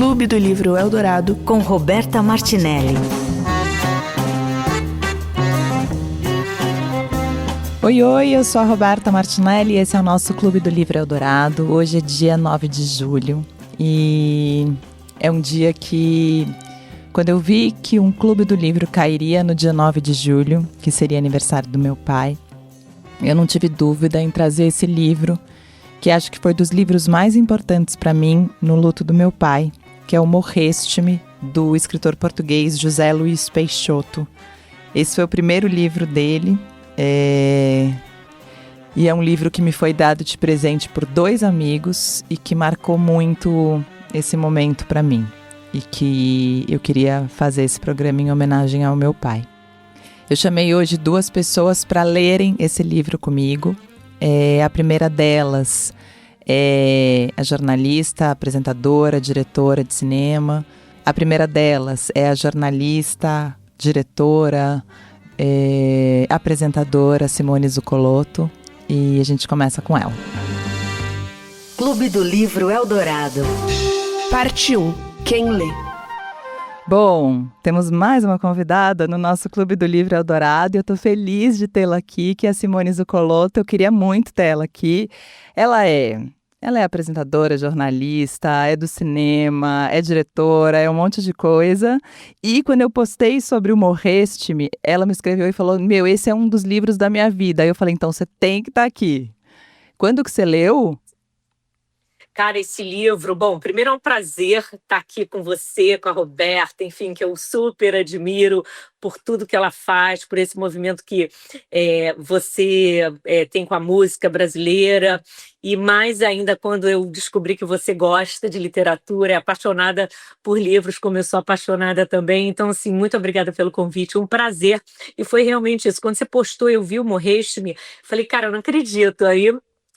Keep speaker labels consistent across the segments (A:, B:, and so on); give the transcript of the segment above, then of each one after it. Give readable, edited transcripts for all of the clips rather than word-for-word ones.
A: Clube do Livro Eldorado
B: com Roberta Martinelli.
C: Oi, eu sou a Roberta Martinelli e esse é o nosso Clube do Livro Eldorado. Hoje é dia 9 de julho e é um dia que, quando eu vi que um Clube do Livro cairia no dia 9 de julho, que seria aniversário do meu pai, eu não tive dúvida em trazer esse livro, que acho que foi dos livros mais importantes para mim no luto do meu pai, que é o Morreste-me, do escritor português José Luís Peixoto. Esse foi o primeiro livro dele, e é um livro que me foi dado de presente por 2 amigos e que marcou muito esse momento para mim. E que eu queria fazer esse programa em homenagem ao meu pai. Eu chamei hoje 2 pessoas para lerem esse livro comigo. A primeira delas é a jornalista, apresentadora, diretora de cinema. A primeira delas é a jornalista, diretora, apresentadora Simone Zuccolotto. E a gente começa com ela.
B: Clube do Livro Eldorado.
A: Parte 1. Quem lê?
C: Bom, temos mais uma convidada no nosso Clube do Livro Eldorado e eu estou feliz de tê-la aqui, que é a Simone Zuccolotto. Eu queria muito tê-la aqui. Ela é apresentadora, jornalista, é do cinema, é diretora, é um monte de coisa. E quando eu postei sobre o Morreste-me, ela me escreveu e falou, esse é um dos livros da minha vida. Aí eu falei, então você tem que estar aqui. Quando que você leu?
D: Cara, esse livro, bom, primeiro é um prazer estar aqui com você, com a Roberta, enfim, que eu super admiro por tudo que ela faz, por esse movimento que você tem com a música brasileira, e mais ainda quando eu descobri que você gosta de literatura, é apaixonada por livros, como eu sou apaixonada também. Então, assim, muito obrigada pelo convite, um prazer. E foi realmente isso, quando você postou, eu vi o Morreste-me, falei, cara, eu não acredito. Aí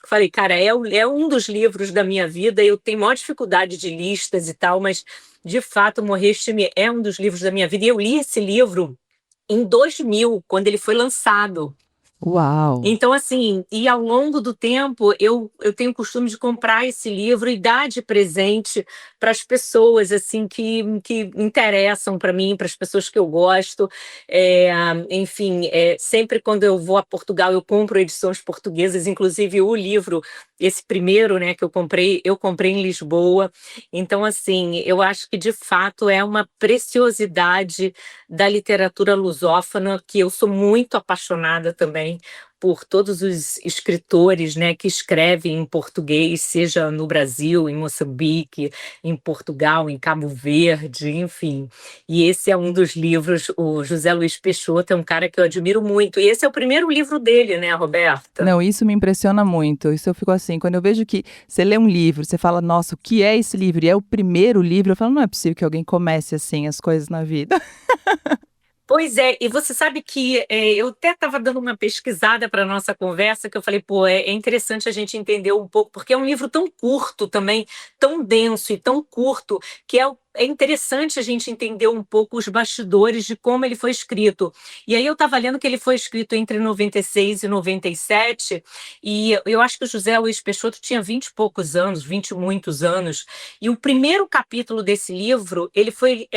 D: falei, cara, é um dos livros da minha vida, eu tenho maior dificuldade de listas e tal, mas, de fato, Morreste-me é um dos livros da minha vida. E eu li esse livro em 2000, quando ele foi lançado.
C: Uau!
D: Então, assim, e ao longo do tempo, eu tenho o costume de comprar esse livro e dar de presente para as pessoas, assim, que interessam para mim, para as pessoas que eu gosto. Enfim, sempre quando eu vou a Portugal, eu compro edições portuguesas, inclusive o livro, esse primeiro, né, que eu comprei em Lisboa. Então, assim, eu acho que, de fato, é uma preciosidade da literatura lusófona, que eu sou muito apaixonada também por todos os escritores, né, que escrevem em português, seja no Brasil, em Moçambique, em Portugal, em Cabo Verde, enfim. E esse é um dos livros, o José Luís Peixoto é um cara que eu admiro muito. E esse é o primeiro livro dele, né, Roberta?
C: Não, isso me impressiona muito. Isso eu fico assim, quando eu vejo que você lê um livro, você fala, nossa, o que é esse livro? E é o primeiro livro, eu falo, não é possível que alguém comece assim as coisas na vida.
D: Pois é, e você sabe que eu até estava dando uma pesquisada para a nossa conversa, que eu falei, pô, é interessante a gente entender um pouco, porque é um livro tão curto também, tão denso e tão curto, que é interessante a gente entender um pouco os bastidores de como ele foi escrito. E aí eu estava lendo que ele foi escrito entre 96 e 97, e eu acho que o José Luís Peixoto tinha 20 e poucos anos, 20 e muitos anos, e o primeiro capítulo desse livro, ele foi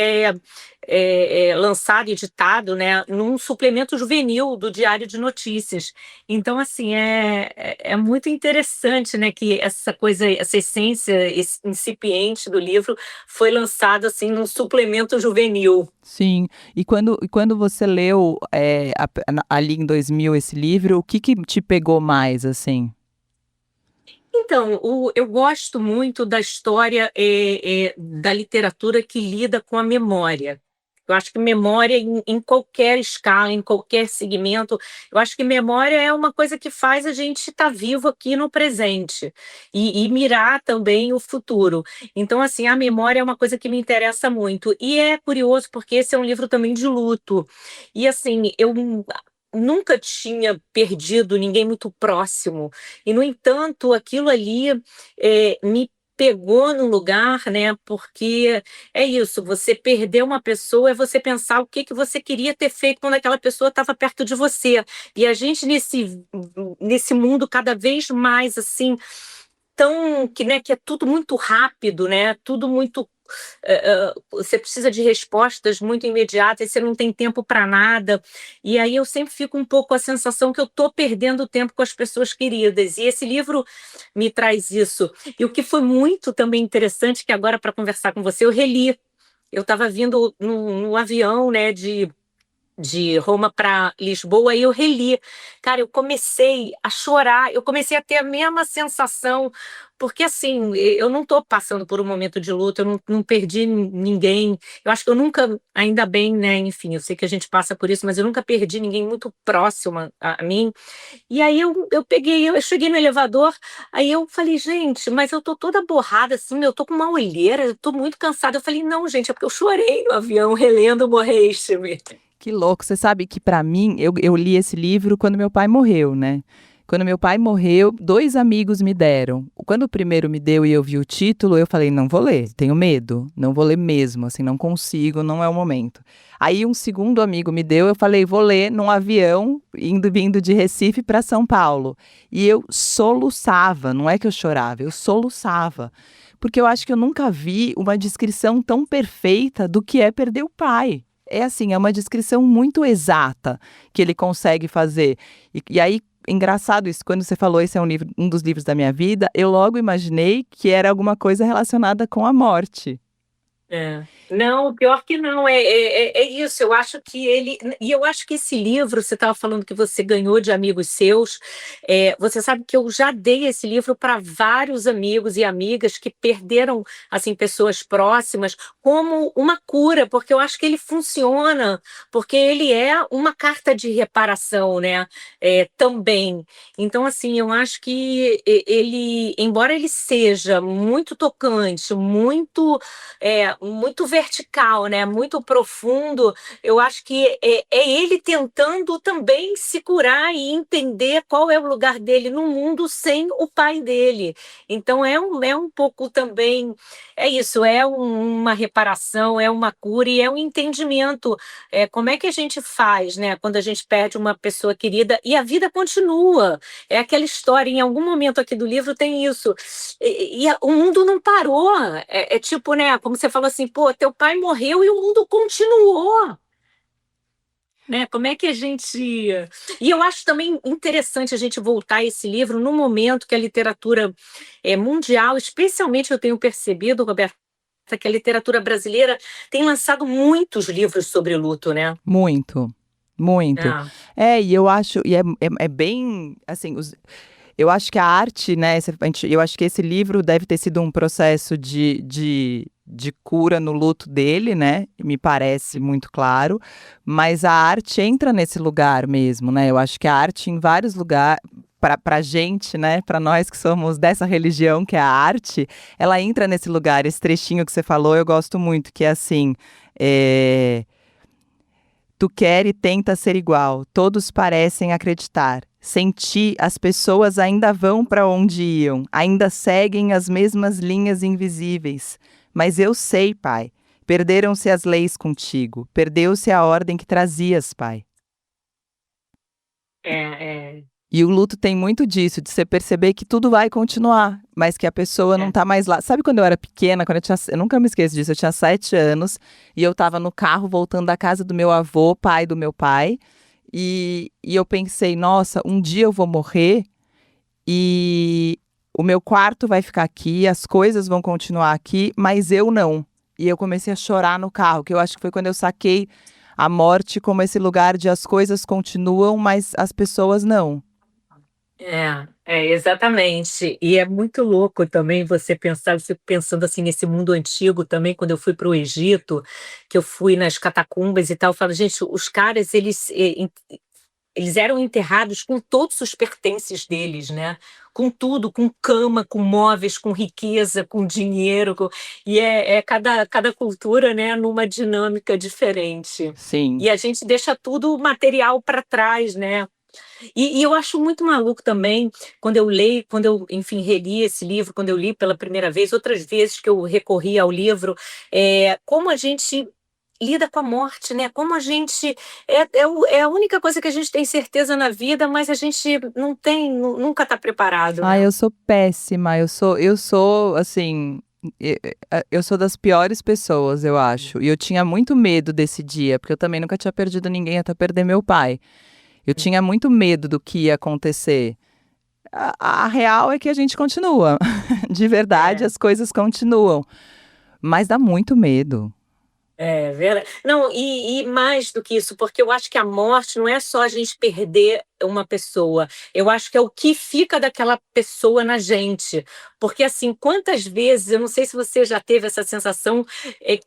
D: lançado, editado, né, num suplemento juvenil do Diário de Notícias. Então, assim, é muito interessante, né, que essa coisa, essa essência incipiente do livro foi lançado assim num suplemento juvenil.
C: Sim, e quando você leu ali em 2000 esse livro, o que te pegou mais, assim?
D: Então, eu gosto muito da história da literatura que lida com a memória. Eu acho que memória em qualquer escala, em qualquer segmento, eu acho que memória é uma coisa que faz a gente estar vivo aqui no presente e mirar também o futuro. Então, assim, a memória é uma coisa que me interessa muito. E é curioso porque esse é um livro também de luto. E, assim, eu nunca tinha perdido ninguém muito próximo. E, no entanto, aquilo ali me pegou no lugar, né? Porque é isso, você perder uma pessoa é você pensar o que você queria ter feito quando aquela pessoa estava perto de você. E a gente nesse mundo cada vez mais assim, tão que, né, que é tudo muito rápido, né? Tudo muito você precisa de respostas muito imediatas, você não tem tempo para nada, e aí eu sempre fico um pouco com a sensação que eu estou perdendo tempo com as pessoas queridas, e esse livro me traz isso. E o que foi muito também interessante, que agora para conversar com você, eu reli. Eu estava vindo no avião, né, de Roma para Lisboa, e eu reli. Cara, eu comecei a chorar, eu comecei a ter a mesma sensação, porque assim, eu não estou passando por um momento de luto, eu não perdi ninguém. Eu acho que eu nunca, ainda bem, né? Enfim, eu sei que a gente passa por isso, mas eu nunca perdi ninguém muito próximo a mim. E aí eu cheguei no elevador, aí eu falei, gente, mas eu tô toda borrada, assim, eu tô com uma olheira, eu tô muito cansada. Eu falei, não, gente, é porque eu chorei no avião relendo Morreste-me.
C: Que louco, você sabe que pra mim, eu li esse livro quando meu pai morreu, né? Quando meu pai morreu, 2 amigos me deram. Quando o primeiro me deu e eu vi o título, eu falei, não vou ler, tenho medo, não vou ler mesmo, assim, não consigo, não é o momento. Aí um segundo amigo me deu, eu falei, vou ler num avião, vindo de Recife para São Paulo. E eu soluçava, não é que eu chorava, eu soluçava. Porque eu acho que eu nunca vi uma descrição tão perfeita do que é perder o pai. É assim, é uma descrição muito exata que ele consegue fazer. E aí, engraçado isso, quando você falou esse é um dos livros da minha vida, eu logo imaginei que era alguma coisa relacionada com a morte.
D: É. Não, pior que não, é isso. Eu acho que ele. E eu acho que esse livro, você estava falando que você ganhou de amigos seus. Você sabe que eu já dei esse livro para vários amigos e amigas que perderam assim pessoas próximas como uma cura, porque eu acho que ele funciona, porque ele é uma carta de reparação, né? Também. Então, assim, eu acho que ele, embora ele seja muito tocante, muito vertical, né? Muito profundo. Eu acho que é ele tentando também se curar e entender qual é o lugar dele no mundo sem o pai dele. Então é um pouco também, é isso, uma reparação, é uma cura e é um entendimento. Como é que a gente faz, né? Quando a gente perde uma pessoa querida e a vida continua. É aquela história, em algum momento aqui do livro tem isso. O mundo não parou. É tipo, né? Como você falou assim, pô, teu pai morreu e o mundo continuou. Né? Como é que a gente. E eu acho também interessante a gente voltar a esse livro no momento que a literatura mundial, especialmente eu tenho percebido, Roberta, que a literatura brasileira tem lançado muitos livros sobre luto, né?
C: Muito, muito.
D: Ah,
C: E eu acho, é bem, assim, eu acho que a arte, né, eu acho que esse livro deve ter sido um processo de cura no luto dele, né, me parece muito claro, mas a arte entra nesse lugar mesmo, né, eu acho que a arte em vários lugares, pra gente, né, pra nós que somos dessa religião que é a arte, ela entra nesse lugar, esse trechinho que você falou eu gosto muito, que é assim, tu quer e tenta ser igual, todos parecem acreditar. Sem ti, as pessoas ainda vão para onde iam, ainda seguem as mesmas linhas invisíveis. Mas eu sei, Pai, perderam-se as leis contigo, perdeu-se a ordem que trazias, Pai.
D: é,
C: E o luto tem muito disso, de você perceber que tudo vai continuar, mas que a pessoa não tá mais lá. Sabe quando eu era pequena, eu nunca me esqueço disso, eu tinha 7 anos, e eu tava no carro voltando da casa do meu avô, pai do meu pai, e eu pensei, nossa, um dia eu vou morrer e o meu quarto vai ficar aqui, as coisas vão continuar aqui, mas eu não. E eu comecei a chorar no carro, que eu acho que foi quando eu saquei a morte como esse lugar de as coisas continuam, mas as pessoas não.
D: Exatamente. E é muito louco também você pensar, eu fico pensando assim nesse mundo antigo também, quando eu fui para o Egito, que eu fui nas catacumbas e tal, eu falo, gente, os caras, eles eram enterrados com todos os pertences deles, né? Com tudo, com cama, com móveis, com riqueza, com dinheiro, e cada cultura, né, numa dinâmica diferente.
C: Sim.
D: E a gente deixa tudo material para trás, né? E eu acho muito maluco também, quando eu leio, quando eu, enfim, reli esse livro, quando eu li pela primeira vez, outras vezes que eu recorri ao livro, como a gente lida com a morte, né? Como a gente. É a única coisa que a gente tem certeza na vida, mas a gente não tem, nunca está preparado, né?
C: Eu sou péssima, eu sou, assim, Eu sou das piores pessoas, eu acho. E eu tinha muito medo desse dia, porque eu também nunca tinha perdido ninguém até perder meu pai. Eu tinha muito medo do que ia acontecer. A real é que a gente continua. De verdade,
D: É.
C: as coisas continuam. Mas dá muito medo.
D: É verdade. Não, e mais do que isso, porque eu acho que a morte não é só a gente perder uma pessoa, eu acho que é o que fica daquela pessoa na gente. Porque, assim, quantas vezes, eu não sei se você já teve essa sensação,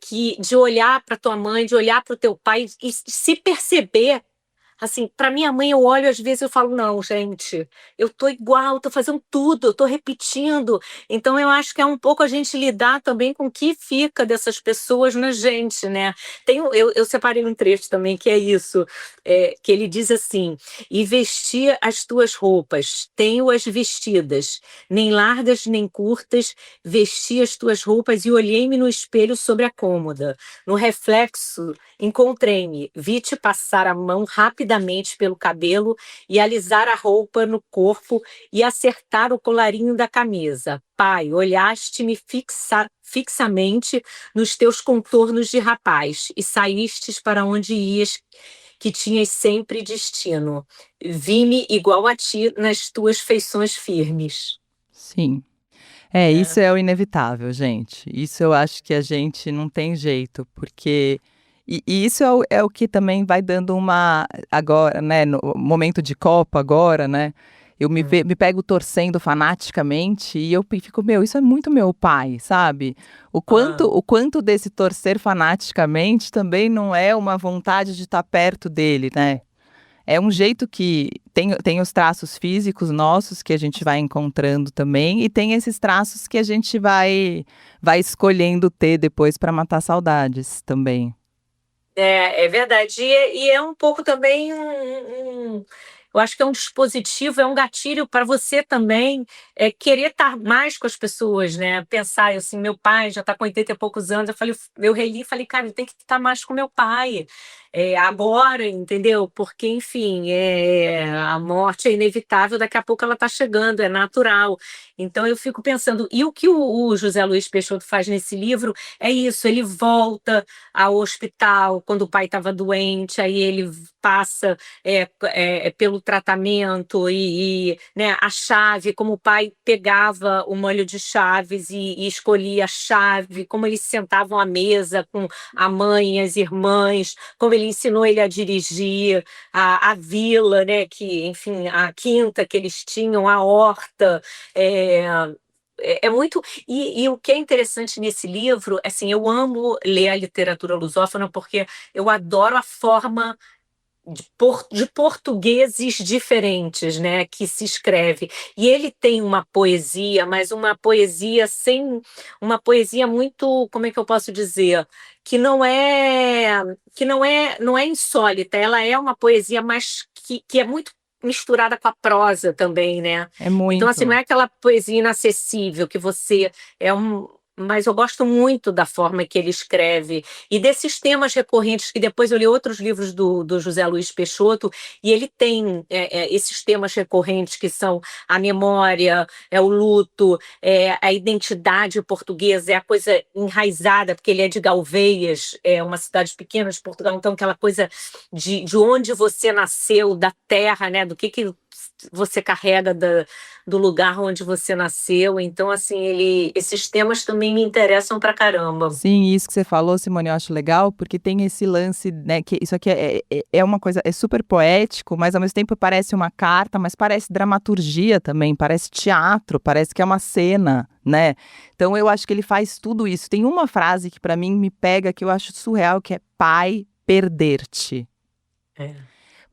D: que de olhar para tua mãe, de olhar para o teu pai e se perceber. Assim, para minha mãe, eu olho às vezes eu falo: "Não, gente, eu tô igual, tô fazendo tudo, eu tô repetindo". Então eu acho que é um pouco a gente lidar também com o que fica dessas pessoas na gente, né. Eu separei um trecho também que é isso, que ele diz assim: "E vestir as tuas roupas, tenho-as vestidas, nem largas nem curtas, vesti as tuas roupas e olhei-me no espelho sobre a cômoda. No reflexo encontrei-me, vi-te passar a mão rapidamente pelo cabelo e alisar a roupa no corpo e acertar o colarinho da camisa. Pai, olhaste-me fixamente nos teus contornos de rapaz e saístes para onde ias, que tinhas sempre destino. Vi-me igual a ti nas tuas feições firmes."
C: Sim.
D: É.
C: Isso é o inevitável, gente. Isso eu acho que a gente não tem jeito, porque. E isso é o que também vai dando uma. Agora, né? No momento de Copa, agora, né? Eu
D: Hum.
C: me pego torcendo fanaticamente e eu fico, meu, isso é muito meu pai, sabe?
D: Ah.
C: O quanto desse torcer fanaticamente também não é uma vontade de estar perto dele, né? É um jeito que tem os traços físicos nossos que a gente vai encontrando também, e tem esses traços que a gente vai escolhendo ter depois para matar saudades também.
D: É verdade. E é um pouco também eu acho que é um dispositivo, é um gatilho para você também, querer estar mais com as pessoas, né, pensar assim, meu pai já está com 80 e poucos anos, eu reli e falei: "Cara, eu tenho que estar mais com meu pai, agora", entendeu, porque enfim, a morte é inevitável, daqui a pouco ela está chegando, é natural. Então eu fico pensando, e o que o José Luiz Peixoto faz nesse livro é isso, ele volta ao hospital quando o pai estava doente, aí ele passa pelo tratamento né, a chave, como o pai pegava o molho de chaves e escolhia a chave, como eles sentavam à mesa com a mãe e as irmãs, como ele ensinou ele a dirigir, a vila, né, que, enfim, a quinta que eles tinham, a horta, é, é muito. E o que é interessante nesse livro, assim, eu amo ler a literatura lusófona porque eu adoro a forma de portugueses diferentes, né, que se escreve. E ele tem uma poesia, mas uma poesia sem uma poesia muito, como é que eu posso dizer? Que não é insólita, ela é uma poesia mais que é muito misturada com a prosa também, né.
C: É
D: Então, assim, não
C: muito.
D: é aquela poesia inacessível que você mas eu gosto muito da forma que ele escreve e desses temas recorrentes que depois eu li outros livros do José Luiz Peixoto e ele tem esses temas recorrentes que são a memória, é o luto, é a identidade portuguesa, é a coisa enraizada, porque ele é de Galveias, é uma cidade pequena de Portugal, então aquela coisa de onde você nasceu, da terra, né, do que você carrega do lugar onde você nasceu. Então, assim, esses temas também me interessam pra caramba.
C: Sim, isso que você falou, Simone, eu acho legal, porque tem esse lance, né, que isso aqui é uma coisa, é super poético, mas ao mesmo tempo parece uma carta, mas parece dramaturgia também, parece teatro, parece que é uma cena, né? Então eu acho que ele faz tudo isso. Tem uma frase que para mim me pega, que eu acho surreal, que é pai perder-te.
D: É.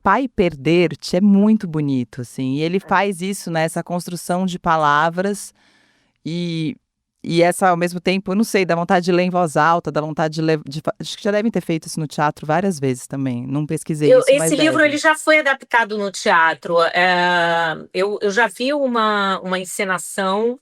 C: Pai perder-te é muito bonito, assim, e ele faz isso, né, essa construção de palavras e essa, ao mesmo tempo, eu não sei, dá vontade de ler em voz alta, dá vontade de ler acho que já devem ter feito isso no teatro várias vezes também, não pesquisei isso, mas
D: Esse livro ele
C: devem.
D: já foi adaptado no teatro. Eu já vi uma encenação,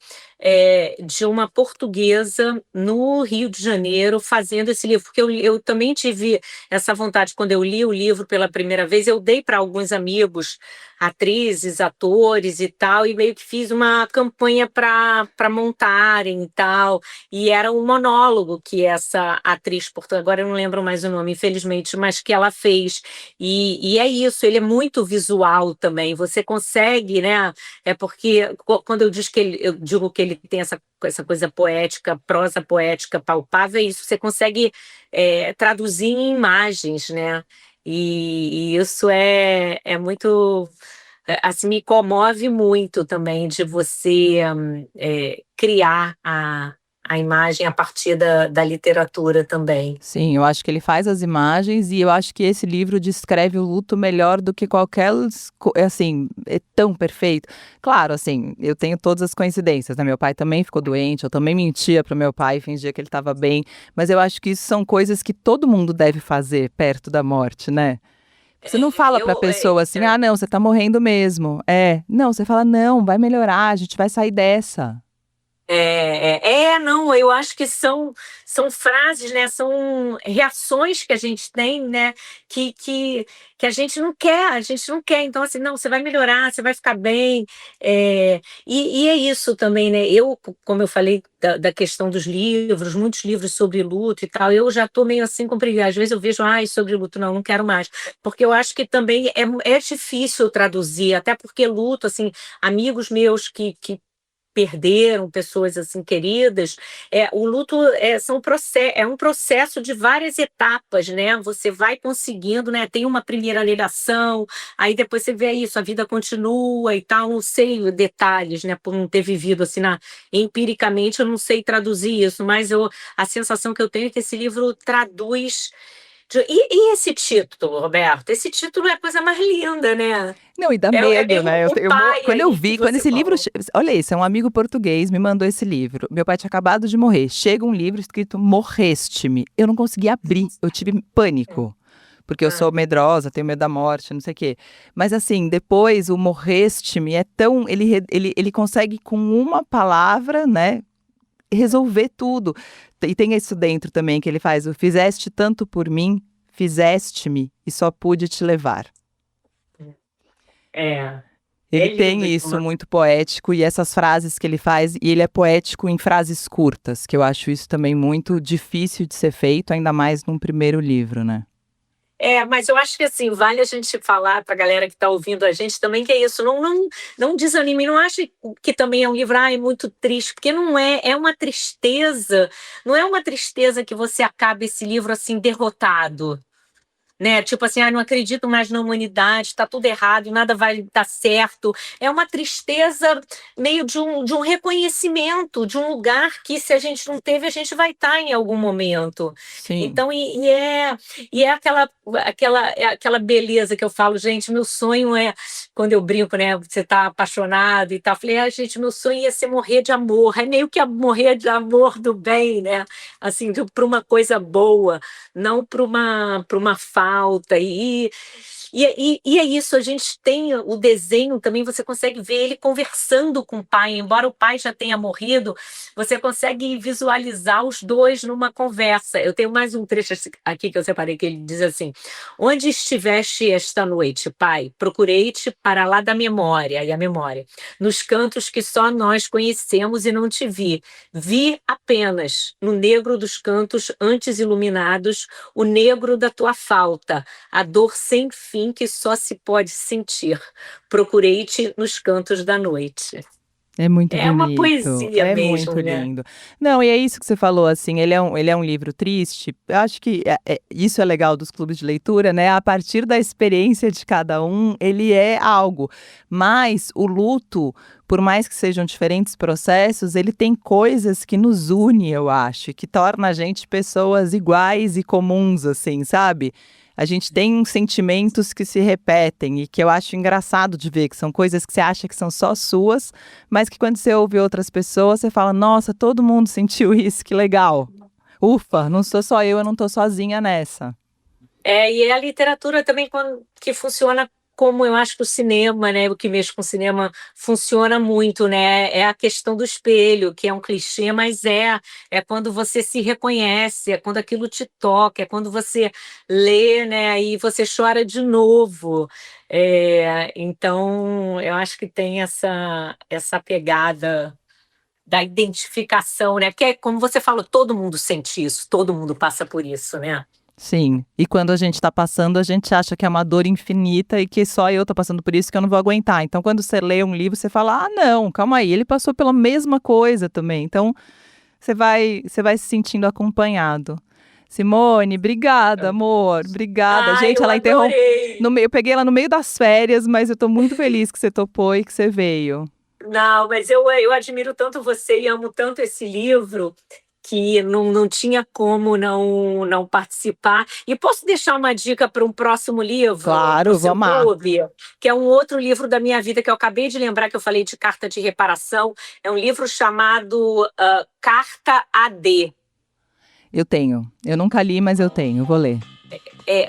D: de uma portuguesa no Rio de Janeiro fazendo esse livro, porque eu também tive essa vontade, quando eu li o livro pela primeira vez, eu dei para alguns amigos, atrizes, atores e tal, e meio que fiz uma campanha para montarem e tal, e era um monólogo que essa atriz, agora eu não lembro mais o nome, infelizmente, mas que ela fez, e é isso, ele é muito visual também, você consegue, né, porque quando eu digo que ele tem essa coisa poética, prosa poética palpável, é isso, você consegue traduzir em imagens, né? E isso é muito, assim, me comove muito também de você criar a imagem a partir da literatura também.
C: Sim, eu acho que ele faz as imagens e eu acho que esse livro descreve o luto melhor do que qualquer, assim, é tão perfeito. Claro, assim, eu tenho todas as coincidências, né? Meu pai também ficou doente, eu também mentia para o meu pai, fingia que ele estava bem, mas eu acho que isso são coisas que todo mundo deve fazer perto da morte, né? Você não fala para a pessoa assim, ah, não, você está morrendo mesmo. Não, você fala, não, vai melhorar, a gente vai sair dessa.
D: Não, eu acho que são frases, né? São reações que a gente tem, né? Que a gente não quer. Então, assim, não, você vai melhorar, você vai ficar bem. E é isso também, né? Como eu falei da questão dos livros, muitos livros sobre luto e tal, eu já estou meio assim com preguiça. Às vezes eu vejo, sobre luto, não quero mais. Porque eu acho que também é difícil traduzir, até porque luto, assim, amigos meus que perderam pessoas assim queridas, o luto é um processo de várias etapas, né? Você vai conseguindo, né? Tem uma primeira negação, aí depois você vê isso, a vida continua e tal, não sei detalhes, né? Por não ter vivido assim empiricamente, eu não sei traduzir isso, mas a sensação que eu tenho é que esse livro traduz. E esse título, Roberto? Esse título é a coisa mais linda, né?
C: Não, e dá medo, né? Quando eu vi, quando esse livro... Olha isso, é um amigo português me mandou esse livro. Meu pai tinha acabado de morrer. Chega um livro escrito Morreste-me. Eu não consegui abrir, eu tive pânico. Porque eu sou medrosa, tenho medo da morte, não sei o quê. Mas assim, depois o Morreste-me é tão... Ele consegue com uma palavra, né? Resolver tudo. E tem isso dentro também que ele faz. O fizeste tanto por mim, fizeste-me e só pude te levar. Ele tem isso muito poético e essas frases que ele faz, e ele é poético em frases curtas, que eu acho isso também muito difícil de ser feito, ainda mais num primeiro livro, né?
D: Mas eu acho que assim, vale a gente falar para a galera que está ouvindo a gente também que é isso, não desanime, não ache que também é um livro muito triste, porque não é uma tristeza, não é uma tristeza que você acaba esse livro assim derrotado, né? Tipo assim, não acredito mais na humanidade, está tudo errado, nada vai dar certo. É uma tristeza meio de um reconhecimento, de um lugar que se a gente não teve, a gente vai estar em algum momento.
C: Sim.
D: Então, é aquela beleza que eu falo, gente, meu sonho quando eu brinco, né? Você tá apaixonado e tal. Falei, gente, meu sonho ia ser morrer de amor. É meio que morrer de amor do bem, né? Assim, para uma coisa boa, não para uma falta. E é isso, a gente tem o desenho também, você consegue ver ele conversando com o pai, embora o pai já tenha morrido, você consegue visualizar os dois numa conversa. Eu tenho mais um trecho aqui que eu separei, que ele diz assim: onde estiveste esta noite, pai? Procurei-te para lá da memória, e a memória, nos cantos que só nós conhecemos e não te vi. Vi apenas, no negro dos cantos antes iluminados, o negro da tua falta, a dor sem fim que só se pode sentir. Procurei-te nos cantos da noite.
C: É muito bonito.
D: É uma poesia mesmo,
C: muito
D: né?
C: lindo. Não, e é isso que você falou, assim, ele é um livro triste. Eu acho que isso é legal dos clubes de leitura, né? A partir da experiência de cada um, ele é algo. Mas o luto, por mais que sejam diferentes processos, ele tem coisas que nos une, eu acho, que torna a gente pessoas iguais e comuns, assim, sabe? A gente tem sentimentos que se repetem e que eu acho engraçado de ver, que são coisas que você acha que são só suas, mas que quando você ouve outras pessoas, você fala, nossa, todo mundo sentiu isso, que legal. Ufa, não sou só eu não estou sozinha nessa.
D: E a literatura também que funciona como eu acho que o cinema, né, o que mexe com o cinema funciona muito, né, é a questão do espelho, que é um clichê, mas é quando você se reconhece, é quando aquilo te toca, é quando você lê, né, e você chora de novo. Então, eu acho que tem essa pegada da identificação, né? Porque, como você falou, todo mundo sente isso, todo mundo passa por isso, né?
C: Sim, e quando a gente tá passando, a gente acha que é uma dor infinita e que só eu tô passando por isso que eu não vou aguentar. Então, quando você lê um livro, você fala, ah, não, calma aí, ele passou pela mesma coisa também. Então, você vai se sentindo acompanhado. Simone, obrigada, amor, obrigada.
D: Ai,
C: Gente,
D: eu
C: ela interrompeu,
D: adorei!
C: eu peguei ela no meio das férias, mas eu tô muito feliz que você topou e que você veio.
D: Não, mas eu admiro tanto você e amo tanto esse livro que não tinha como não participar. E posso deixar uma dica para um próximo livro, para o
C: Claro,
D: seu
C: vamos lá.
D: clube, que é um outro livro da minha vida que eu acabei de lembrar, que eu falei de carta de reparação. É um livro chamado Carta AD.
C: Eu tenho. Eu nunca li, mas eu tenho. Vou ler.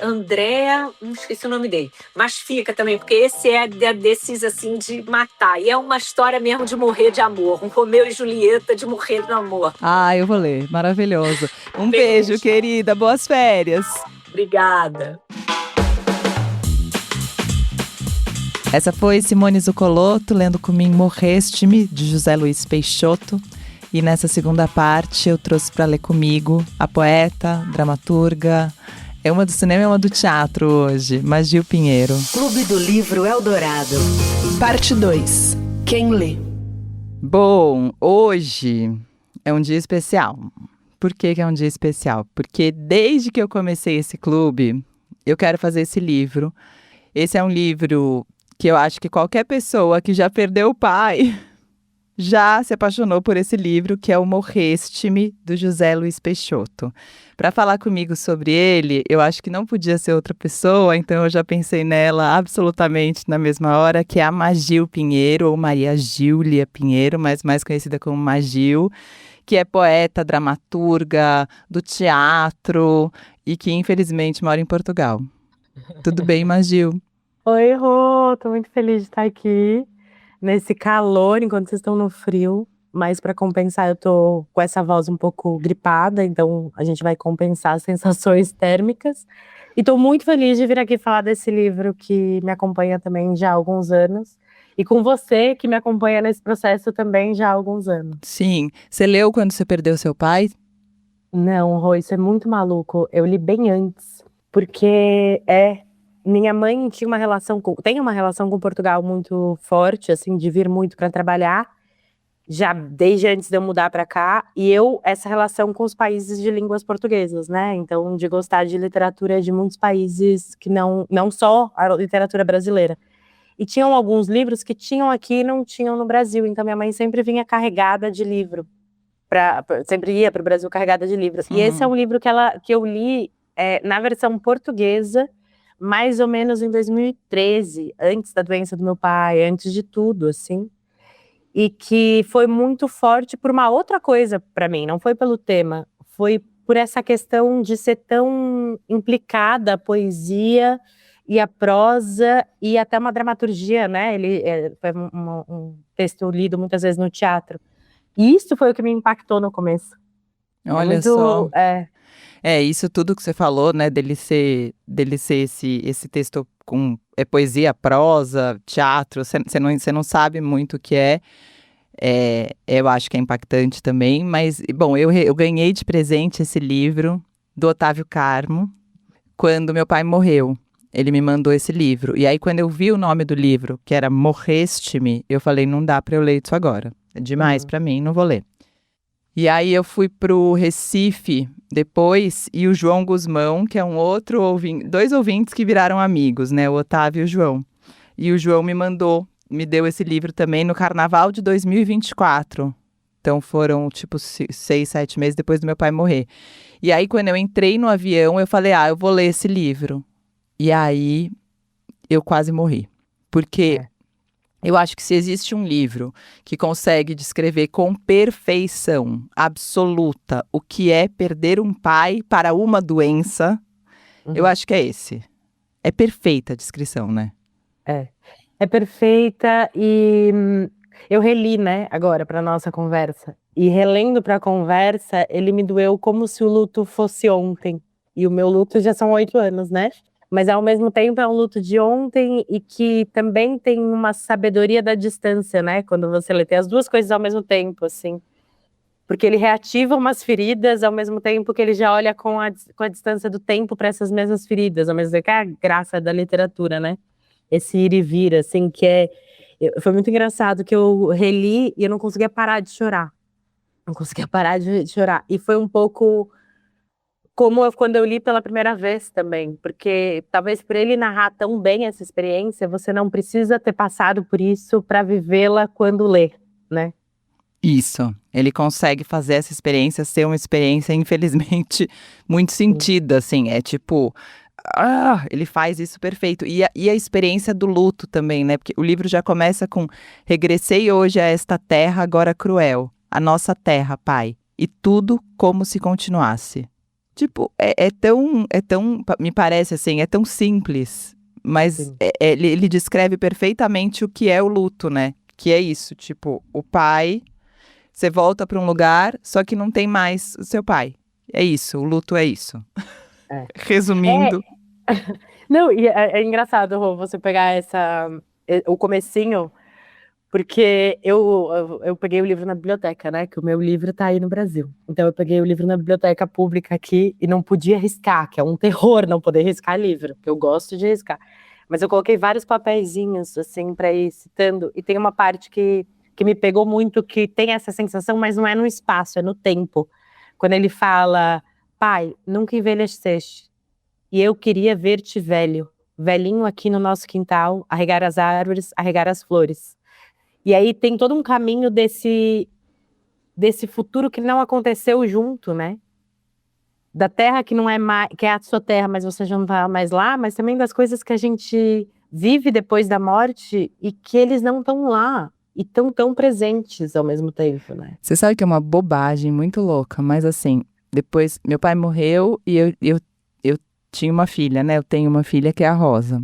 D: Andréa, não esqueci o nome dele, mas fica também, porque esse desses assim de matar, e é uma história mesmo de morrer de amor, um Romeu e Julieta de morrer de amor.
C: Ah, eu vou ler. Maravilhoso. Um
D: Beijo.
C: beijo, querida. Boas férias.
D: Obrigada.
C: Essa foi Simone Zuccolotto lendo comigo Morreste-me, de José Luiz Peixoto. E nessa segunda parte eu trouxe para ler comigo a poeta, dramaturga, é uma do cinema e uma do teatro hoje, Magil Pinheiro.
B: Clube do Livro Eldorado.
A: Parte 2. Quem lê?
C: Bom, hoje é um dia especial. Por que é um dia especial? Porque desde que eu comecei esse clube, eu quero fazer esse livro. Esse é um livro que eu acho que qualquer pessoa que já perdeu o pai já se apaixonou por esse livro, que é o Morreste-me, do José Luiz Peixoto. Para falar comigo sobre ele, eu acho que não podia ser outra pessoa, então eu já pensei nela absolutamente na mesma hora, que é a Magil Pinheiro, ou Maria Júlia Pinheiro, mas mais conhecida como Magil, que é poeta, dramaturga do teatro e que infelizmente mora em Portugal. Tudo bem, Magil?
E: Oi, Rô, tô muito feliz de estar aqui nesse calor, enquanto vocês estão no frio. Mas para compensar, eu tô com essa voz um pouco gripada, então a gente vai compensar as sensações térmicas. E tô muito feliz de vir aqui falar desse livro que me acompanha também já há alguns anos. E com você, que me acompanha nesse processo também já há alguns anos.
C: Sim. Você leu quando você perdeu seu pai?
E: Não, Rô, isso é muito maluco. Eu li bem antes, porque minha mãe tem uma relação com Portugal muito forte, assim, de vir muito para trabalhar, já desde antes de eu mudar para cá, e essa relação com os países de línguas portuguesas, né? Então, de gostar de literatura de muitos países que não só a literatura brasileira. E tinham alguns livros que tinham aqui e não tinham no Brasil, então minha mãe sempre vinha carregada de livro, sempre ia para o Brasil carregada de livros. E esse é um livro que eu li na versão portuguesa, mais ou menos em 2013, antes da doença do meu pai, antes de tudo, assim, e que foi muito forte por uma outra coisa para mim, não foi pelo tema, foi por essa questão de ser tão implicada a poesia e a prosa e até uma dramaturgia, né? Foi um texto lido muitas vezes no teatro. E isso foi o que me impactou no começo.
C: Olha só. Isso tudo que você falou, né, dele ser esse texto com poesia, prosa, teatro, você não sabe muito o que eu acho que é impactante também, mas, bom, eu ganhei de presente esse livro do Otávio Carmo quando meu pai morreu. Ele me mandou esse livro, e aí quando eu vi o nome do livro, que era Morreste-me, eu falei, não dá para eu ler isso agora, é demais para mim, não vou ler. E aí eu fui pro Recife depois, e o João Guzmão, que é um outro ouvinte, 2 ouvintes que viraram amigos, né, o Otávio e o João. E o João me deu esse livro também no Carnaval de 2024. Então foram tipo 6, 7 meses depois do meu pai morrer. E aí quando eu entrei no avião, eu falei, eu vou ler esse livro. E aí eu quase morri. Porque eu acho que se existe um livro que consegue descrever com perfeição absoluta o que é perder um pai para uma doença, eu acho que é esse. É perfeita a descrição, né?
E: É perfeita e eu reli, né, agora para nossa conversa. E relendo para a conversa, ele me doeu como se o luto fosse ontem. E o meu luto já são 8 anos, né? Mas ao mesmo tempo é um luto de ontem e que também tem uma sabedoria da distância, né? Quando você lê, tem as duas coisas ao mesmo tempo, assim. Porque ele reativa umas feridas ao mesmo tempo que ele já olha com a distância do tempo para essas mesmas feridas, ao mesmo tempo que é a graça da literatura, né? Esse ir e vir, assim, foi muito engraçado que eu reli e eu não conseguia parar de chorar. Não conseguia parar de chorar. E foi um pouco como quando eu li pela primeira vez também, porque talvez por ele narrar tão bem essa experiência, você não precisa ter passado por isso para vivê-la quando lê, né?
C: Isso. Ele consegue fazer essa experiência ser uma experiência, infelizmente, muito sentida, assim. É tipo, ele faz isso perfeito. E a experiência do luto também, né? Porque o livro já começa com: regressei hoje a esta terra agora cruel, a nossa terra, pai, e tudo como se continuasse. Tipo, me parece assim, é tão simples, mas
E: Sim.
C: ele descreve perfeitamente o que é o luto, né? Que é isso, tipo, o pai, você volta para um lugar, só que não tem mais o seu pai. É isso, o luto é isso.
E: É.
C: Resumindo.
E: Não, e é engraçado, Rô, você pegar o comecinho, porque eu peguei o livro na biblioteca, né? Que o meu livro tá aí no Brasil. Então eu peguei o livro na biblioteca pública aqui e não podia riscar, que é um terror não poder riscar livro, porque eu gosto de riscar. Mas eu coloquei vários papeizinhos, assim, para ir citando, e tem uma parte que me pegou muito, que tem essa sensação, mas não é no espaço, é no tempo. Quando ele fala: pai, nunca envelheceste, e eu queria ver-te velho, velhinho aqui no nosso quintal, a regar as árvores, a regar as flores. E aí tem todo um caminho desse futuro que não aconteceu junto, né? Da terra que não é mais, que é a sua terra, mas você já não tá mais lá, mas também das coisas que a gente vive depois da morte e que eles não estão lá e estão tão presentes ao mesmo tempo, né?
C: Você sabe que é uma bobagem muito louca, mas assim, depois meu pai morreu e eu tinha uma filha, né? Eu tenho uma filha que é a Rosa.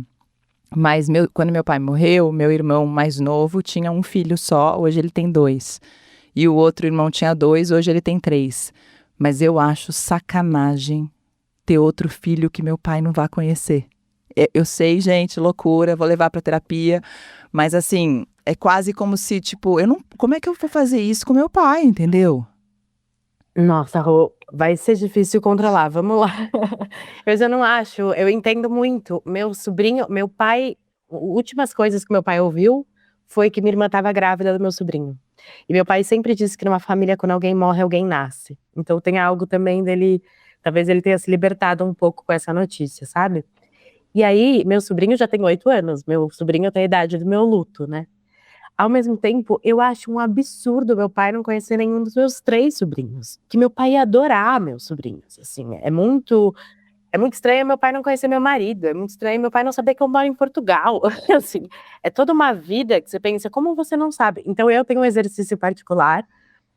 C: Mas quando meu pai morreu, meu irmão mais novo tinha um filho só, hoje ele tem 2. E o outro irmão tinha 2, hoje ele tem 3. Mas eu acho sacanagem ter outro filho que meu pai não vai conhecer. Eu sei, gente, loucura, vou levar pra terapia, mas assim, é quase como se, tipo, como é que eu vou fazer isso com meu pai, entendeu?
E: Nossa, Rô, vai ser difícil controlar, vamos lá. Mas eu não acho, eu entendo muito. Meu sobrinho, meu pai, últimas coisas que meu pai ouviu foi que minha irmã estava grávida do meu sobrinho. E meu pai sempre disse que numa família, quando alguém morre, alguém nasce. Então tem algo também dele, talvez ele tenha se libertado um pouco com essa notícia, sabe? E aí, meu sobrinho já tem 8 anos, meu sobrinho tem a idade do meu luto, né? Ao mesmo tempo, eu acho um absurdo meu pai não conhecer nenhum dos meus 3 sobrinhos, que meu pai ia adorar meus sobrinhos, assim, é muito estranho meu pai não conhecer meu marido, é muito estranho meu pai não saber que eu moro em Portugal, assim, é toda uma vida que você pensa: como você não sabe? Então eu tenho um exercício particular,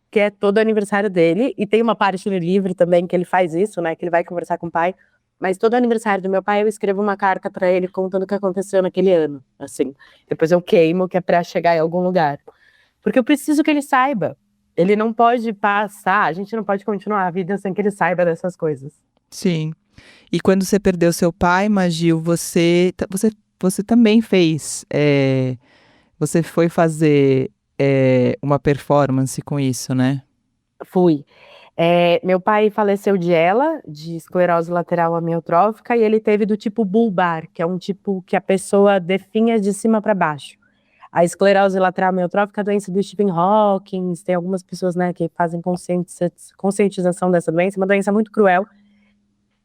E: que é todo aniversário dele, e tem uma parte no livro também que ele faz isso, né, que ele vai conversar com o pai, mas todo aniversário do meu pai eu escrevo uma carta pra ele contando o que aconteceu naquele ano, assim, depois eu queimo, que é pra chegar em algum lugar, porque eu preciso que ele saiba, ele não pode passar, a gente não pode continuar a vida sem que ele saiba dessas coisas.
C: Sim. E quando você perdeu seu pai, Magil, você também fez. Você foi fazer uma performance com isso, né?
E: Fui. Meu pai faleceu de ELA, de esclerose lateral amiotrófica, e ele teve do tipo bulbar, que é um tipo que a pessoa definha de cima para baixo. A esclerose lateral amiotrófica é a doença do Stephen Hawking, tem algumas pessoas, né, que fazem conscientização dessa doença, é uma doença muito cruel,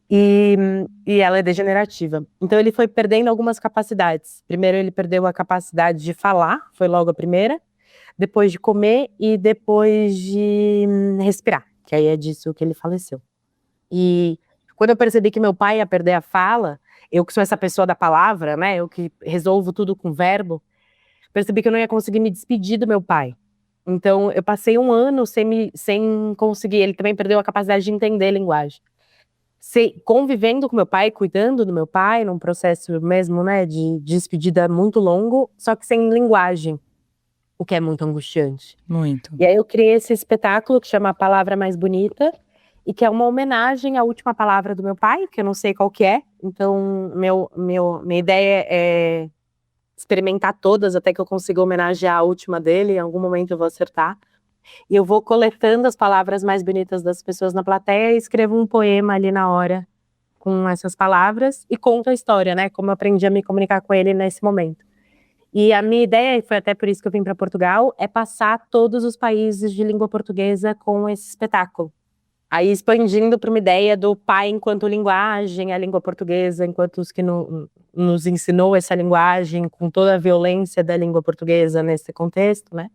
E: e ela é degenerativa. Então ele foi perdendo algumas capacidades. Primeiro ele perdeu a capacidade de falar, foi logo a primeira, depois de comer e depois de respirar, que aí é disso que ele faleceu. E quando eu percebi que meu pai ia perder a fala, eu que sou essa pessoa da palavra, né, eu que resolvo tudo com verbo, percebi que eu não ia conseguir me despedir do meu pai. Então eu passei um ano sem conseguir, ele também perdeu a capacidade de entender linguagem. convivendo com meu pai, cuidando do meu pai, num processo mesmo, né, de despedida muito longo, só que sem linguagem, o que é muito angustiante.
C: Muito.
E: E aí eu criei esse espetáculo que chama A Palavra Mais Bonita, e que é uma homenagem à última palavra do meu pai, que eu não sei qual que é, então minha ideia é experimentar todas até que eu consiga homenagear a última dele, em algum momento eu vou acertar. E eu vou coletando as palavras mais bonitas das pessoas na plateia e escrevo um poema ali na hora com essas palavras e conto a história, né? Como eu aprendi a me comunicar com ele nesse momento. E a minha ideia, e foi até por isso que eu vim para Portugal, é passar todos os países de língua portuguesa com esse espetáculo. Aí expandindo para uma ideia do pai enquanto linguagem, a língua portuguesa enquanto os que nos ensinou essa linguagem, com toda a violência da língua portuguesa nesse contexto, né?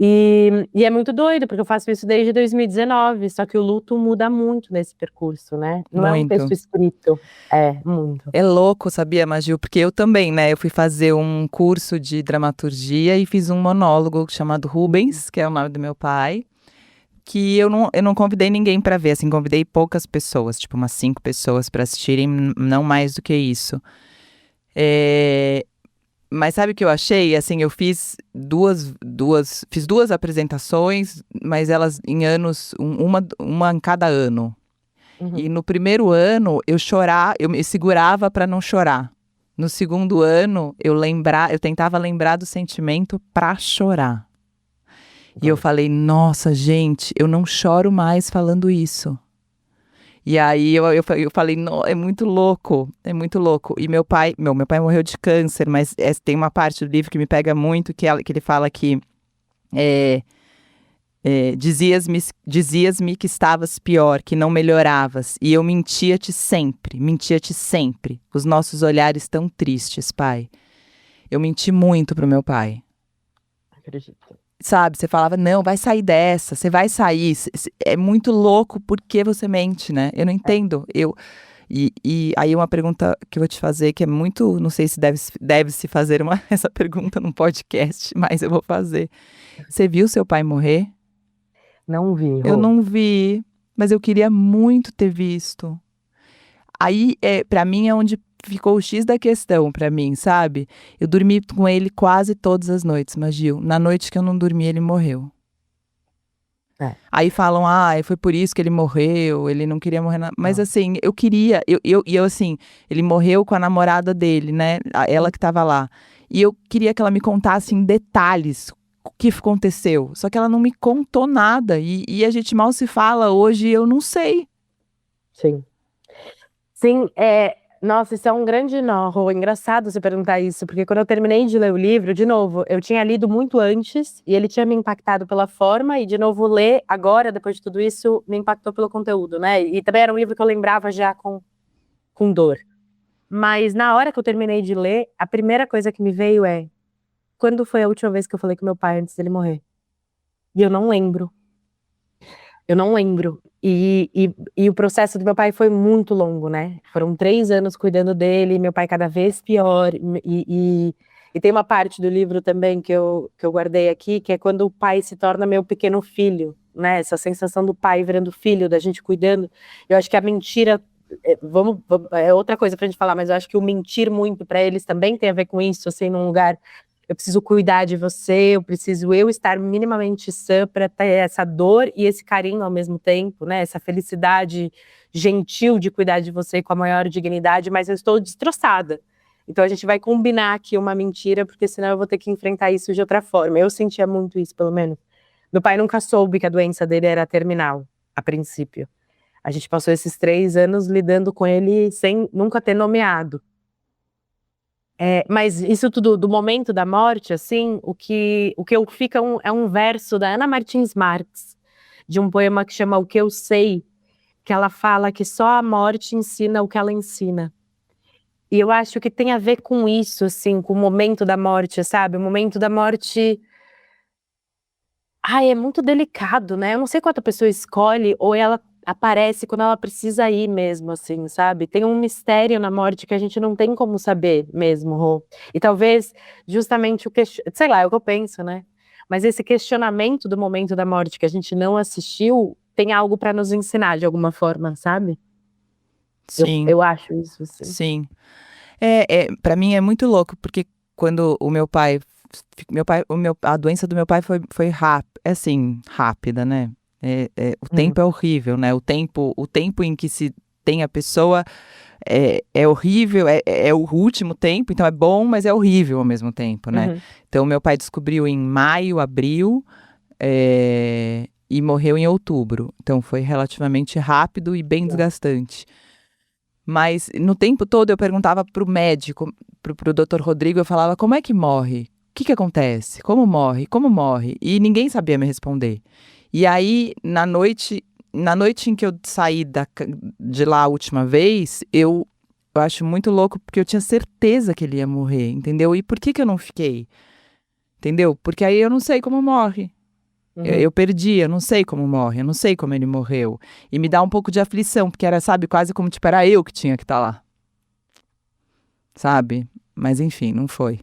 E: E é muito doido, porque eu faço isso desde 2019, só que o luto muda muito nesse percurso, né? Não é um
C: Muito.
E: texto escrito, muito.
C: É louco, sabia, Magil? Porque eu também, né? Eu fui fazer um curso de dramaturgia e fiz um monólogo chamado Rubens, que é o nome do meu pai, que eu não convidei ninguém para ver, assim, convidei poucas pessoas, tipo umas 5 pessoas para assistirem, não mais do que isso. Mas sabe o que eu achei? Assim, eu fiz fiz 2 apresentações, mas elas em anos, uma em cada ano.
E: Uhum.
C: E no primeiro ano, eu me segurava para não chorar. No segundo ano, eu tentava lembrar do sentimento para chorar. E eu falei, nossa, gente, eu não choro mais falando isso. E aí eu falei, é muito louco, é muito louco. E meu pai morreu de câncer, mas tem uma parte do livro que me pega muito, que ele fala que dizias-me que estavas pior, que não melhoravas, e eu mentia-te sempre. Os nossos olhares tão tristes, pai. Eu menti muito pro meu pai.
E: Acredito.
C: Sabe, você falava, não, vai sair dessa, você vai sair. É muito louco porque você mente, né? Eu não entendo. E aí uma pergunta que eu vou te fazer, que é muito, não sei se deve-se fazer essa pergunta num podcast, mas eu vou fazer. Você viu seu pai morrer?
E: Não vi,
C: Eu
E: Rô.
C: não vi, mas eu queria muito ter visto. Aí, pra mim, é onde ficou o X da questão pra mim, sabe? Eu dormi com ele quase todas as noites, Magil. Na noite que eu não dormi, ele morreu. Aí falam, foi por isso que ele morreu, ele não queria morrer. Mas assim, eu queria, assim, ele morreu com a namorada dele, né? Ela que tava lá. E eu queria que ela me contasse em detalhes o que aconteceu. Só que ela não me contou nada. E a gente mal se fala hoje, eu não sei.
E: Sim. Sim, nossa, isso é um grande nó, Rô. Engraçado você perguntar isso, porque quando eu terminei de ler o livro, de novo, eu tinha lido muito antes, e ele tinha me impactado pela forma, e de novo ler agora, depois de tudo isso, me impactou pelo conteúdo, né? E também era um livro que eu lembrava já com dor. Mas na hora que eu terminei de ler, a primeira coisa que me veio quando foi a última vez que eu falei com meu pai antes dele morrer? E eu não lembro. Eu não lembro. E o processo do meu pai foi muito longo, né? Foram 3 anos cuidando dele, meu pai cada vez pior. E tem uma parte do livro também que eu guardei aqui, que é quando o pai se torna meu pequeno filho, né? Essa sensação do pai virando filho, da gente cuidando. Eu acho que a mentira, é outra coisa pra gente falar, mas eu acho que o mentir muito pra eles também tem a ver com isso, assim, num lugar... Eu preciso cuidar de você, eu preciso estar minimamente sã para ter essa dor e esse carinho ao mesmo tempo, né? Essa felicidade gentil de cuidar de você com a maior dignidade, mas eu estou destroçada. Então a gente vai combinar aqui uma mentira, porque senão eu vou ter que enfrentar isso de outra forma. Eu sentia muito isso, pelo menos. Meu pai nunca soube que a doença dele era terminal, a princípio. A gente passou esses 3 anos lidando com ele sem nunca ter nomeado. Mas isso tudo, do momento da morte, assim, o que eu fica é um verso da Ana Martins Marques, de um poema que chama O Que Eu Sei, que ela fala que só a morte ensina o que ela ensina. E eu acho que tem a ver com isso, assim, com o momento da morte, sabe? O momento da morte... é muito delicado, né? Eu não sei quanto a pessoa escolhe, ou ela aparece quando ela precisa ir mesmo, assim, sabe? Tem um mistério na morte que a gente não tem como saber mesmo, Rô. E talvez justamente sei lá, é o que eu penso, né? Mas esse questionamento do momento da morte que a gente não assistiu tem algo para nos ensinar de alguma forma, sabe?
C: Sim,
E: Eu acho isso, assim.
C: sim. Para mim é muito louco, porque quando a doença do meu pai foi assim, rápida, né? O
E: Uhum.
C: tempo é horrível, né? O tempo em que se tem a pessoa é horrível, é o último tempo, então é bom, mas é horrível ao mesmo tempo, né?
E: Uhum.
C: Então, meu pai descobriu em maio, abril, e morreu em outubro. Então, foi relativamente rápido e bem desgastante. Mas no tempo todo eu perguntava pro médico, pro Dr. Rodrigo, eu falava, como é que morre? O que acontece? Como morre? Como morre? E ninguém sabia me responder. E aí, na noite em que eu saí de lá a última vez, eu acho muito louco, porque eu tinha certeza que ele ia morrer, entendeu? E por que eu não fiquei? Entendeu? Porque aí eu não sei como morre.
E: Uhum.
C: Eu perdi, eu não sei como morre, eu não sei como ele morreu. E me dá um pouco de aflição, porque era, sabe, quase como, tipo, era eu que tinha que estar lá. Sabe? Mas enfim, não foi.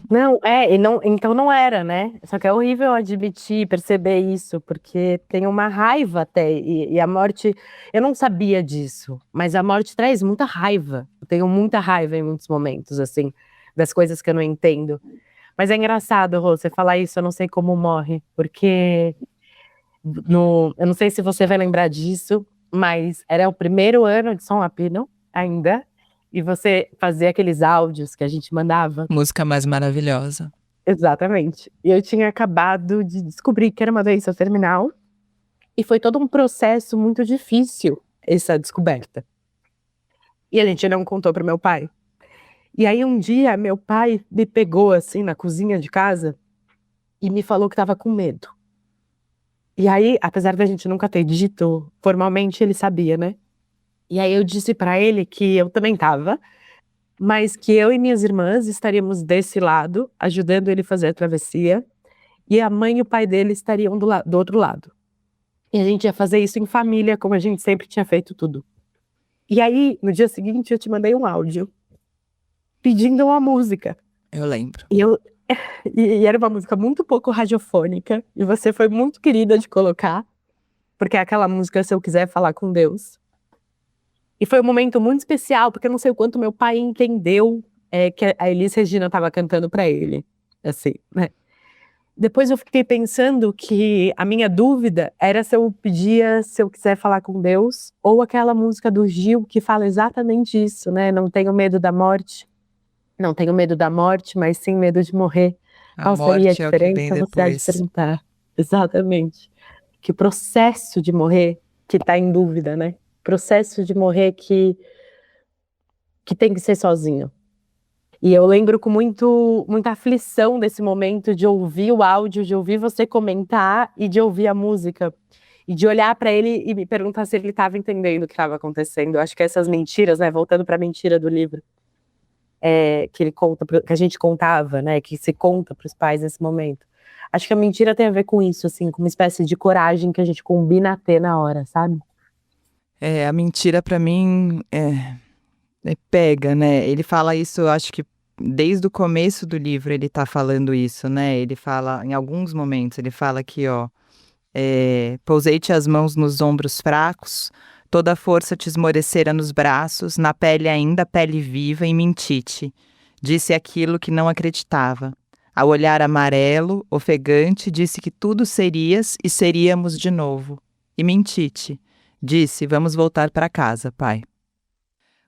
E: Não, e não, então não era, né? Só que é horrível admitir, perceber isso, porque tem uma raiva até, e a morte, eu não sabia disso, mas a morte traz muita raiva. Eu tenho muita raiva em muitos momentos, assim, das coisas que eu não entendo. Mas é engraçado, Rô, você falar isso, eu não sei como morre, porque eu não sei se você vai lembrar disso, mas era o primeiro ano de São Apino ainda, e você fazia aqueles áudios que a gente mandava.
C: Música mais maravilhosa.
E: Exatamente. E eu tinha acabado de descobrir que era uma doença terminal, e foi todo um processo muito difícil essa descoberta. E a gente não contou pro meu pai. E aí um dia meu pai me pegou assim na cozinha de casa e me falou que estava com medo. E aí, apesar da gente nunca ter dito formalmente, ele sabia, né? E aí eu disse pra ele que eu também tava, mas que eu e minhas irmãs estaríamos desse lado, ajudando ele a fazer a travessia, e a mãe e o pai dele estariam do outro lado. E a gente ia fazer isso em família, como a gente sempre tinha feito tudo. E aí, no dia seguinte, eu te mandei um áudio pedindo uma música.
C: Eu lembro.
E: E e era uma música muito pouco radiofônica, e você foi muito querida de colocar, porque é aquela música Se Eu Quiser Falar com Deus. E foi um momento muito especial, porque eu não sei o quanto meu pai entendeu que a Elis Regina estava cantando para ele, assim, né? Depois eu fiquei pensando que a minha dúvida era se eu pedia Se Eu Quiser Falar com Deus, ou aquela música do Gil que fala exatamente isso, né? Não tenho medo da morte, não tenho medo da morte, mas sim medo de morrer.
C: A
E: Qual seria a
C: morte é o que vem
E: diferença? Você há de
C: depois.
E: perguntar. Exatamente. Que processo de morrer que está em dúvida, né? Processo de morrer que tem que ser sozinho. E eu lembro com muita aflição desse momento de ouvir o áudio, de ouvir você comentar e de ouvir a música. E de olhar para ele e me perguntar se ele estava entendendo o que estava acontecendo. Eu acho que essas mentiras, né? Voltando para a mentira do livro, que ele conta, que a gente contava, né? Que se conta para os pais nesse momento. Acho que a mentira tem a ver com isso, assim, com uma espécie de coragem que a gente combina a ter na hora, sabe?
C: A mentira pra mim pega, né? Ele fala isso, eu acho que desde o começo do livro ele tá falando isso, né? Ele fala, em alguns momentos, ele fala aqui, ó, pousei-te as mãos nos ombros fracos, toda a força te esmorecera nos braços, na pele ainda pele viva e menti-te. Disse aquilo que não acreditava. Ao olhar amarelo, ofegante, disse que tudo serias e seríamos de novo. E menti-te. Disse, vamos voltar para casa, pai.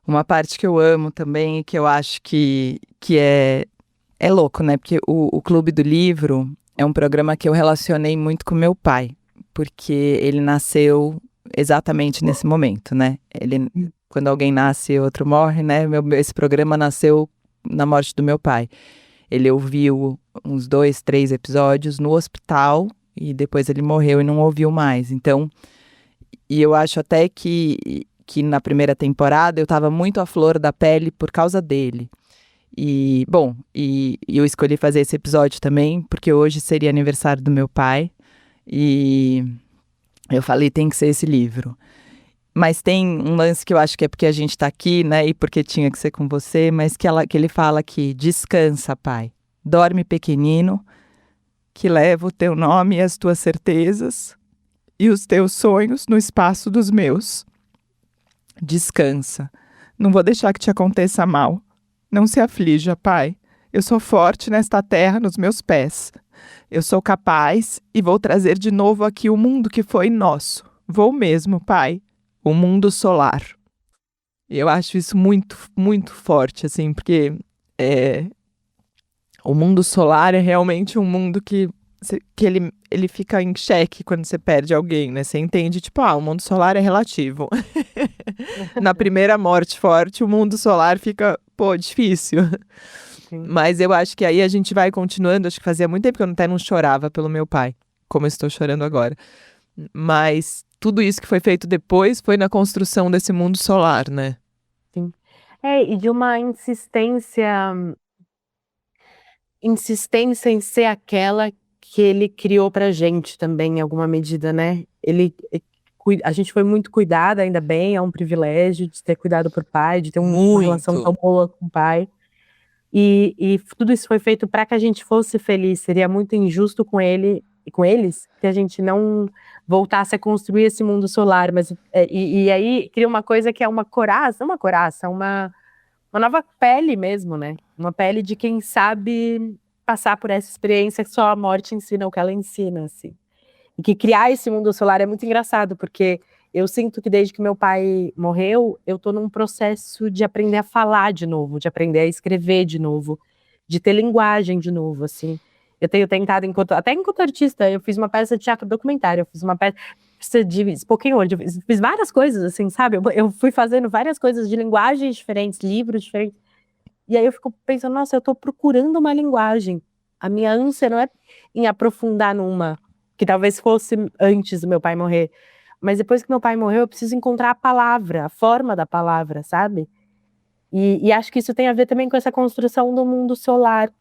C: Uma parte que eu amo também e que eu acho que é louco, né? Porque o Clube do Livro é um programa que eu relacionei muito com meu pai, porque ele nasceu exatamente nesse momento, né? Quando alguém nasce e outro morre, né? Esse programa nasceu na morte do meu pai. Ele ouviu uns 2, 3 episódios no hospital e depois ele morreu e não ouviu mais. Então, e eu acho até que na primeira temporada eu estava muito à flor da pele por causa dele. E, bom, e eu escolhi fazer esse episódio também porque hoje seria aniversário do meu pai. E eu falei, tem que ser esse livro. Mas tem um lance que eu acho que é porque a gente tá aqui, né? E porque tinha que ser com você, mas que ele fala aqui, descansa, pai. Dorme pequenino, que leva o teu nome e as tuas certezas e os teus sonhos no espaço dos meus. Descansa. Não vou deixar que te aconteça mal. Não se aflija, pai. Eu sou forte nesta terra nos meus pés. Eu sou capaz e vou trazer de novo aqui o mundo que foi nosso. Vou mesmo, pai. O mundo solar. E eu acho isso muito, muito forte, assim, porque o mundo solar é realmente um mundo que ele fica em xeque quando você perde alguém, né? Você entende, tipo, o mundo solar é relativo. Na primeira morte forte, o mundo solar fica, difícil.
E: Sim.
C: Mas eu acho que aí a gente vai continuando. Acho que fazia muito tempo que eu até não chorava pelo meu pai, como eu estou chorando agora. Mas tudo isso que foi feito depois foi na construção desse mundo solar, né?
E: E de uma insistência em ser aquela que ele criou pra gente também, em alguma medida, né? A gente foi muito cuidada, ainda bem, é um privilégio de ter cuidado por pai, de ter uma relação tão boa com o pai. E tudo isso foi feito para que a gente fosse feliz. Seria muito injusto com ele e com eles que a gente não voltasse a construir esse mundo solar. Mas aí cria uma coisa que é uma coraça, uma nova pele mesmo, né? Uma pele de quem sabe passar por essa experiência que só a morte ensina o que ela ensina, assim. E que criar esse mundo solar é muito engraçado, porque eu sinto que desde que meu pai morreu, eu tô num processo de aprender a falar de novo, de aprender a escrever de novo, de ter linguagem de novo, assim. Eu tenho tentado, até enquanto artista, eu fiz uma peça de teatro documentário, eu fiz uma peça de spoken word, eu fiz várias coisas, assim, sabe? Eu fui fazendo várias coisas de linguagens diferentes, livros diferentes. E aí eu fico pensando, nossa, eu tô procurando uma linguagem. A minha ânsia não é em aprofundar numa, que talvez fosse antes do meu pai morrer. Mas depois que meu pai morreu, eu preciso encontrar a palavra, a forma da palavra, sabe? E acho que isso tem a ver também com essa construção do mundo solar.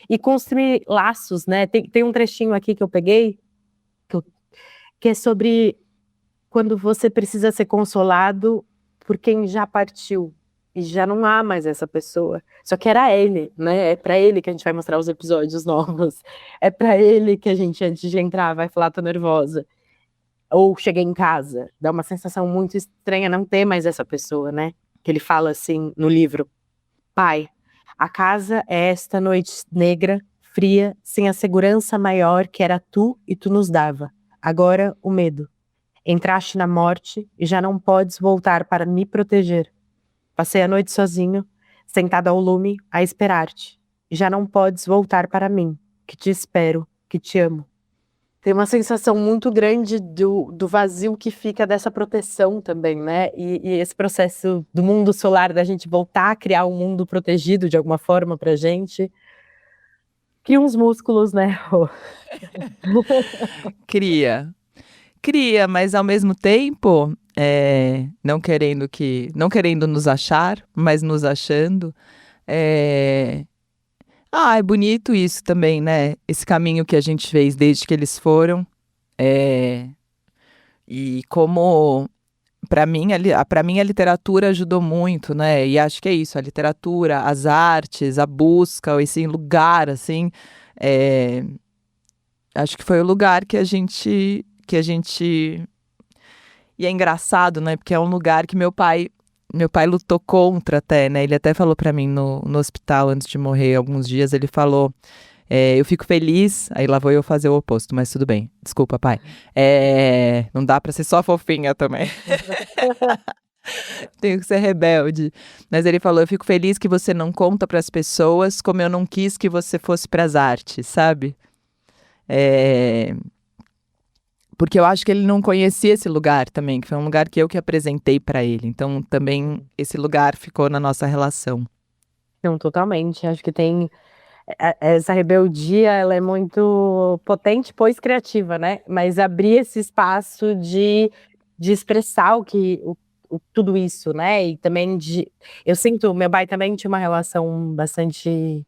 E: E construir laços, né? Tem um trechinho aqui que eu peguei, que é sobre quando você precisa ser consolado por quem já partiu. E já não há mais essa pessoa. Só que era ele, né? É pra ele que a gente vai mostrar os episódios novos. É pra ele que a gente, antes de entrar, vai falar, tô nervosa. Ou cheguei em casa. Dá uma sensação muito estranha não ter mais essa pessoa, né? Que ele fala assim no livro: pai, a casa é esta noite negra, fria, sem a segurança maior que era tu e tu nos dava. Agora o medo. Entraste na morte e já não podes voltar para me proteger. Passei a noite sozinho, sentado ao lume, a esperar-te. E já não podes voltar para mim, que te espero, que te amo. Tem uma sensação muito grande do vazio que fica dessa proteção também, né? E esse processo do mundo solar, da gente voltar a criar um mundo protegido de alguma forma pra gente, cria uns músculos, né, Rô?
C: Cria, mas ao mesmo tempo, não querendo nos achar, mas nos achando. É bonito isso também, né? Esse caminho que a gente fez desde que eles foram. E como, para mim, a literatura ajudou muito, né? E acho que é isso, a literatura, as artes, a busca, esse lugar, assim. Acho que foi o lugar que a gente... E é engraçado, né? Porque é um lugar que meu pai lutou contra até, né? Ele até falou pra mim no hospital antes de morrer, alguns dias, ele falou, eu fico feliz, aí lá vou eu fazer o oposto, mas tudo bem, desculpa, pai. Não dá pra ser só fofinha também. Tenho que ser rebelde. Mas ele falou, eu fico feliz que você não conta pras pessoas como eu não quis que você fosse pras artes, sabe? Porque eu acho que ele não conhecia esse lugar também, que foi um lugar que eu que apresentei pra ele. Então, também, esse lugar ficou na nossa relação.
E: Não, totalmente. Acho que tem essa rebeldia, ela é muito potente, pois criativa, né? Mas abrir esse espaço de expressar tudo isso, né? E também eu sinto, meu pai também tinha uma relação bastante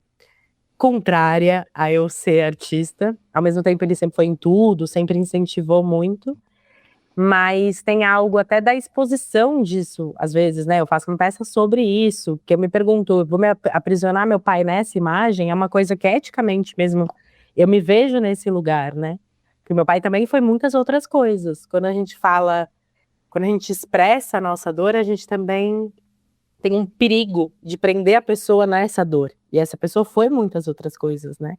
E: contrária a eu ser artista. Ao mesmo tempo, ele sempre foi em tudo, sempre incentivou muito. Mas tem algo até da exposição disso, às vezes, né? Eu faço uma peça sobre isso, que eu me pergunto, vou me aprisionar meu pai nessa imagem? É uma coisa que eticamente mesmo, eu me vejo nesse lugar, né? Porque meu pai também foi muitas outras coisas. Quando a gente fala quando a gente expressa a nossa dor, a gente também tem um perigo de prender a pessoa nessa dor. E essa pessoa foi muitas outras coisas, né?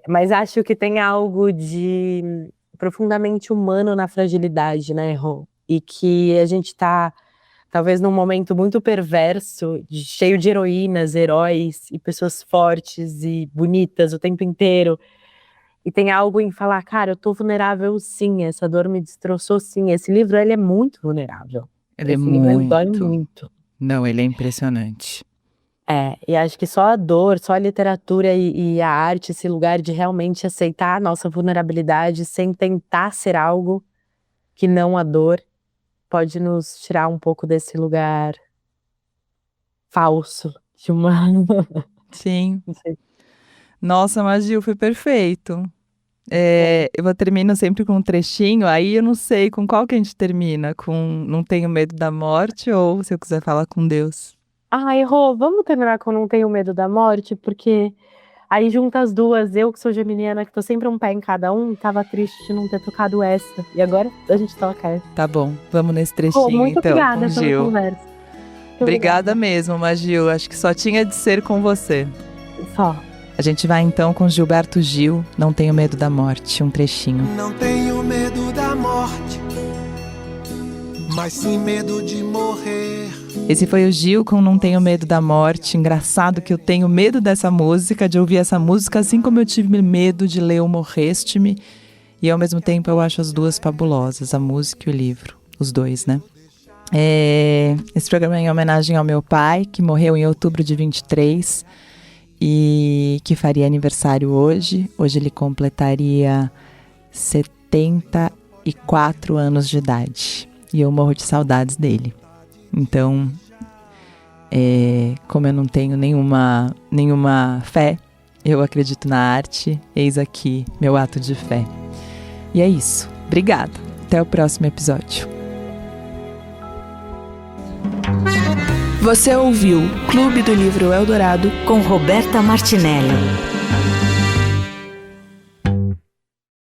E: Mas acho que tem algo de profundamente humano na fragilidade, né, Rô? E que a gente tá, talvez, num momento muito perverso, cheio de heroínas, heróis e pessoas fortes e bonitas o tempo inteiro. E tem algo em falar, cara, eu tô vulnerável sim, essa dor me destroçou sim. Esse livro, ele é muito vulnerável.
C: Ele é
E: Esse livro, ele dói
C: muito.
E: muito.
C: Não, ele é impressionante.
E: E acho que só a dor, só a literatura e a arte, esse lugar de realmente aceitar a nossa vulnerabilidade sem tentar ser algo que não a dor, pode nos tirar um pouco desse lugar falso de uma...
C: Sim.
E: Não sei.
C: Nossa, mas Gil, foi perfeito. Eu termino sempre com um trechinho, aí eu não sei com qual que a gente termina, com Não Tenho Medo da Morte ou se eu quiser falar com Deus.
E: Ai, Rô, vamos terminar com Não Tenho Medo da Morte, porque aí junta as duas, eu que sou geminiana, que tô sempre um pé em cada um, tava triste de não ter tocado essa. E agora a gente toca essa.
C: Tá bom, vamos nesse trechinho
E: Rô, muito
C: então,
E: obrigada
C: com
E: pela
C: Gil.
E: conversa. Muito
C: Obrigada mesmo, Magil, acho que só tinha de ser com você.
E: Só.
C: A gente vai então com Gilberto Gil, Não Tenho Medo da Morte, um trechinho.
F: Não tenho medo da morte, mas sim medo de morrer.
C: Esse foi o Gil com Não Tenho Medo da Morte. Engraçado que eu tenho medo dessa música, de ouvir essa música, assim como eu tive medo de ler O Morreste-me. E ao mesmo tempo eu acho as duas fabulosas, a música e o livro, os dois, né? Esse programa é em homenagem ao meu pai, que morreu em outubro de 23 e que faria aniversário hoje. Hoje ele completaria 74 anos de idade. E eu morro de saudades dele. Então, como eu não tenho nenhuma fé, eu acredito na arte. Eis aqui meu ato de fé. E é isso. Obrigada. Até o próximo episódio.
A: Você ouviu Clube do Livro Eldorado
B: com Roberta Martinelli.